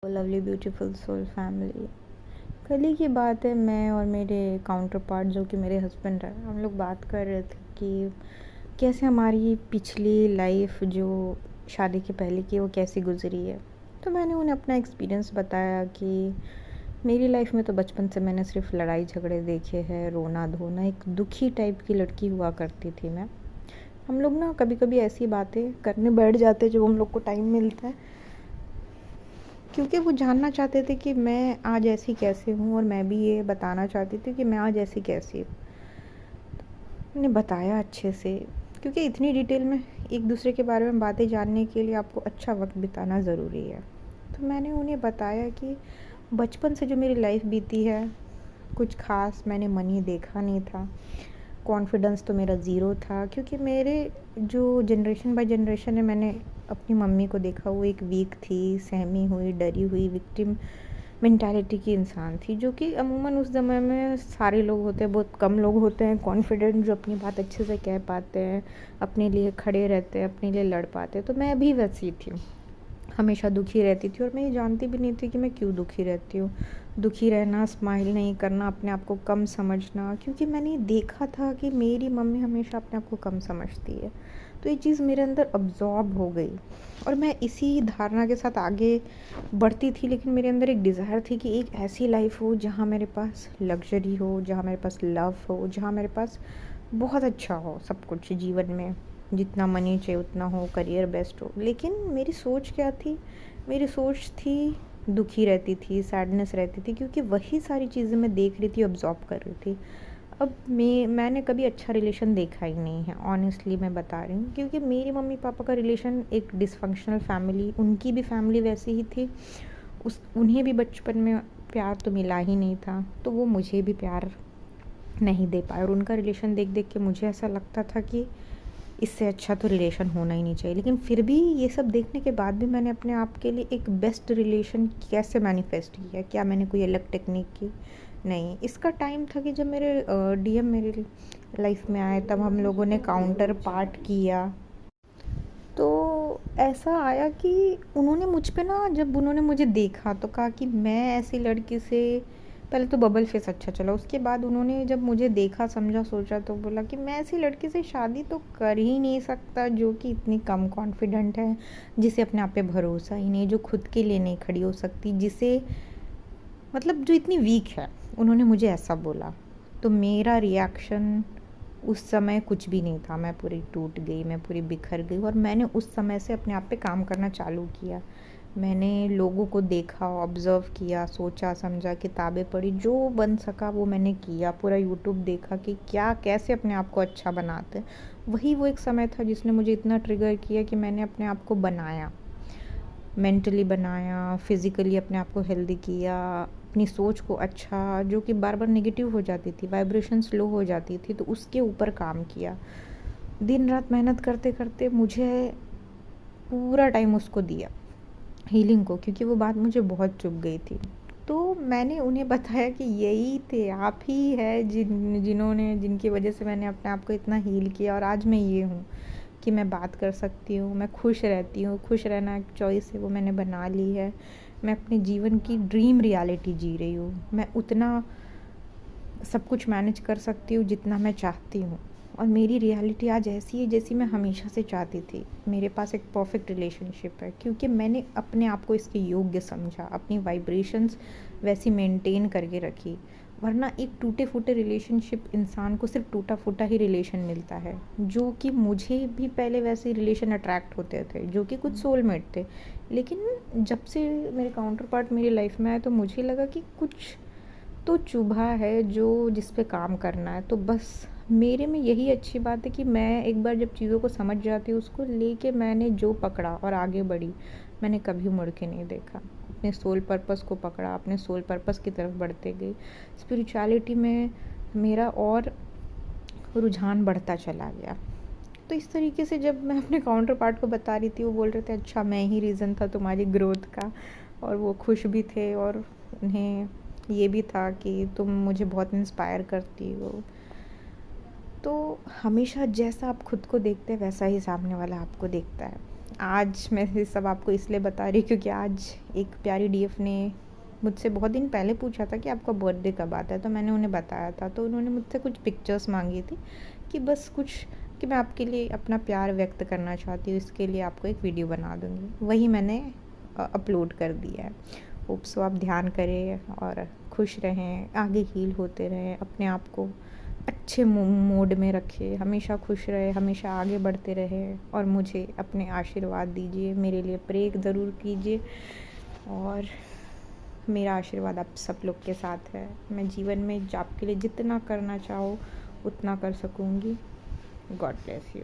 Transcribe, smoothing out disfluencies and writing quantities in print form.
Lovely beautiful soul family. कल ही की बात है, मैं और मेरे काउंटर पार्ट जो कि मेरे हस्बैंड है, हम लोग बात कर रहे थे कि कैसे हमारी पिछली लाइफ जो शादी के पहले की वो कैसी गुजरी है। तो मैंने उन्हें अपना एक्सपीरियंस बताया कि मेरी लाइफ में तो बचपन से मैंने सिर्फ लड़ाई झगड़े देखे हैं, रोना धोना, एक दुखी टाइप की लड़की हुआ करती थी मैं। हम लोग ना कभी कभी ऐसी बातें करने बैठ जाते जब हम लोग को टाइम मिलता है, क्योंकि वो जानना चाहते थे कि मैं आज ऐसी कैसे हूँ, और मैं भी ये बताना चाहती थी कि मैं आज ऐसी कैसी हूँ। मैंने बताया अच्छे से, क्योंकि इतनी डिटेल में एक दूसरे के बारे में बातें जानने के लिए आपको अच्छा वक्त बिताना ज़रूरी है। तो मैंने उन्हें बताया कि बचपन से जो मेरी लाइफ बीती है, कुछ ख़ास मैंने मनी देखा नहीं था। कॉन्फिडेंस तो मेरा ज़ीरो था, क्योंकि मेरे जो जनरेशन बाय जनरेशन है, मैंने अपनी मम्मी को देखा, वो एक वीक थी, सहमी हुई, डरी हुई, विक्टिम मेंटालिटी की इंसान थी, जो कि अमूमन उस ज़माने में सारे लोग होते हैं, बहुत कम लोग होते हैं कॉन्फिडेंट जो अपनी बात अच्छे से कह पाते हैं, अपने लिए खड़े रहते हैं, अपने लिए लड़ पाते हैं। तो मैं भी वैसी थी, हमेशा दुखी रहती थी, और मैं ये जानती भी नहीं थी कि मैं क्यों दुखी रहती हूँ। दुखी रहना, स्माइल नहीं करना, अपने आप को कम समझना, क्योंकि मैंने देखा था कि मेरी मम्मी हमेशा अपने आप को कम समझती है। तो ये चीज़ मेरे अंदर अब्जॉर्ब हो गई, और मैं इसी धारणा के साथ आगे बढ़ती थी। लेकिन मेरे अंदर एक डिज़ायर थी कि एक ऐसी लाइफ हो जहाँ मेरे पास लग्जरी हो, जहाँ मेरे पास लव हो, जहाँ मेरे पास बहुत अच्छा हो सब कुछ जीवन में, जितना मनी चाहिए उतना हो, करियर बेस्ट हो। लेकिन मेरी सोच क्या थी? मेरी सोच थी दुखी रहती थी, सैडनेस रहती थी, क्योंकि वही सारी चीज़ें मैं देख रही थी, ऑब्जॉर्व कर रही थी। अब मैंने कभी अच्छा रिलेशन देखा ही नहीं है, ऑनेस्टली मैं बता रही हूँ, क्योंकि मेरी मम्मी पापा का रिलेशन एक डिसफंक्शनल फैमिली, उनकी भी फैमिली वैसी ही थी। उन्हें भी बचपन में प्यार तो मिला ही नहीं था, तो वो मुझे भी प्यार नहीं दे पाए। और उनका रिलेशन देख देख के मुझे ऐसा लगता था कि इससे अच्छा तो रिलेशन होना ही नहीं चाहिए। लेकिन फिर भी ये सब देखने के बाद भी मैंने अपने आप के लिए एक बेस्ट रिलेशन कैसे मैनिफेस्ट किया? क्या मैंने कोई अलग टेक्निक की? नहीं। इसका टाइम था कि जब मेरे डीएम मेरे लाइफ में आए, तब हम लोगों ने काउंटर पार्ट किया। तो ऐसा आया कि उन्होंने मुझ पे ना, जब उन्होंने मुझे देखा तो कहा कि मैं ऐसी लड़की से, पहले तो बबल फेस अच्छा चला, उसके बाद उन्होंने जब मुझे देखा, समझा, सोचा, तो बोला कि मैं ऐसी लड़की से शादी तो कर ही नहीं सकता जो कि इतनी कम कॉन्फिडेंट है, जिसे अपने आप पे भरोसा ही नहीं, जो खुद के लिए नहीं खड़ी हो सकती, जिसे मतलब जो इतनी वीक है। उन्होंने मुझे ऐसा बोला। तो मेरा रिएक्शन उस समय कुछ भी नहीं था। मैं पूरी टूट गई, मैं पूरी बिखर गई, और मैंने उस समय से अपने आप पे काम करना चालू किया। मैंने लोगों को देखा, ऑब्ज़र्व किया, सोचा समझा, किताबें पढ़ी, जो बन सका वो मैंने किया। पूरा यूट्यूब देखा कि क्या कैसे अपने आप को अच्छा बनाते हैं। वही वो एक समय था जिसने मुझे इतना ट्रिगर किया कि मैंने अपने आप को बनाया, मेंटली बनाया, फिज़िकली अपने आप को हेल्दी किया, अपनी सोच को अच्छा, जो कि बार बार नेगेटिव हो जाती थी, वाइब्रेशन स्लो हो जाती थी, तो उसके ऊपर काम किया। दिन रात मेहनत करते करते मुझे पूरा टाइम उसको दिया, हीलिंग को, क्योंकि वो बात मुझे बहुत चुभ गई थी। तो मैंने उन्हें बताया कि यही थे, आप ही है जिन्होंने, जिनकी वजह से मैंने अपने आप को इतना हील किया, और आज मैं ये हूँ कि मैं बात कर सकती हूँ, मैं खुश रहती हूँ। खुश रहना एक चॉइस है, वो मैंने बना ली है। मैं अपने जीवन की ड्रीम रियलिटी जी रही हूँ। मैं उतना सब कुछ मैनेज कर सकती हूँ जितना मैं चाहती हूँ, और मेरी रियलिटी आज ऐसी है जैसी मैं हमेशा से चाहती थी। मेरे पास एक परफेक्ट रिलेशनशिप है, क्योंकि मैंने अपने आप को इसके योग्य समझा, अपनी वाइब्रेशंस वैसी मेंटेन करके रखी। वरना एक टूटे फूटे रिलेशनशिप, इंसान को सिर्फ टूटा फूटा ही रिलेशन मिलता है, जो कि मुझे भी पहले वैसे रिलेशन अट्रैक्ट होते थे, जो कि कुछ सोलमेट थे। लेकिन जब से मेरे काउंटर पार्ट मेरी लाइफ में आए, तो मुझे लगा कि कुछ तो चुभा है जो जिस पे काम करना है। तो बस मेरे में यही अच्छी बात है कि मैं एक बार जब चीज़ों को समझ जाती हूँ, उसको लेके मैंने जो पकड़ा और आगे बढ़ी, मैंने कभी मुड़ के नहीं देखा। अपने सोल पर्पस को पकड़ा, अपने सोल पर्पस की तरफ बढ़ते गई। स्पिरिचुअलिटी में मेरा और रुझान बढ़ता चला गया। तो इस तरीके से जब मैं अपने काउंटर पार्ट को बता रही थी, वो बोल रहे थे अच्छा मैं ही रीज़न था तुम्हारी ग्रोथ का, और वो खुश भी थे, और उन्हें ये भी था कि तुम मुझे बहुत इंस्पायर करती हो। तो हमेशा जैसा आप खुद को देखते हैं, वैसा ही सामने वाला आपको देखता है। आज मैं ये सब आपको इसलिए बता रही हूँ क्योंकि आज एक प्यारी डीएफ ने मुझसे बहुत दिन पहले पूछा था कि आपका बर्थडे कब आता है, तो मैंने उन्हें बताया था। तो उन्होंने मुझसे कुछ पिक्चर्स मांगी थी कि बस कुछ कि मैं आपके लिए अपना प्यार व्यक्त करना चाहती हूँ, इसके लिए आपको एक वीडियो बना दूँगी। वही मैंने अपलोड कर दिया है। होप सो आप ध्यान करें और खुश रहें, आगे हील होते रहें, अपने आप को अच्छे मोड में रखें, हमेशा खुश रहे, हमेशा आगे बढ़ते रहें और मुझे अपने आशीर्वाद दीजिए, मेरे लिए प्रे ज़रूर कीजिए और मेरा आशीर्वाद आप सब लोग के साथ है। मैं जीवन में आपके लिए जितना करना चाहो उतना कर सकूँगी। God bless you.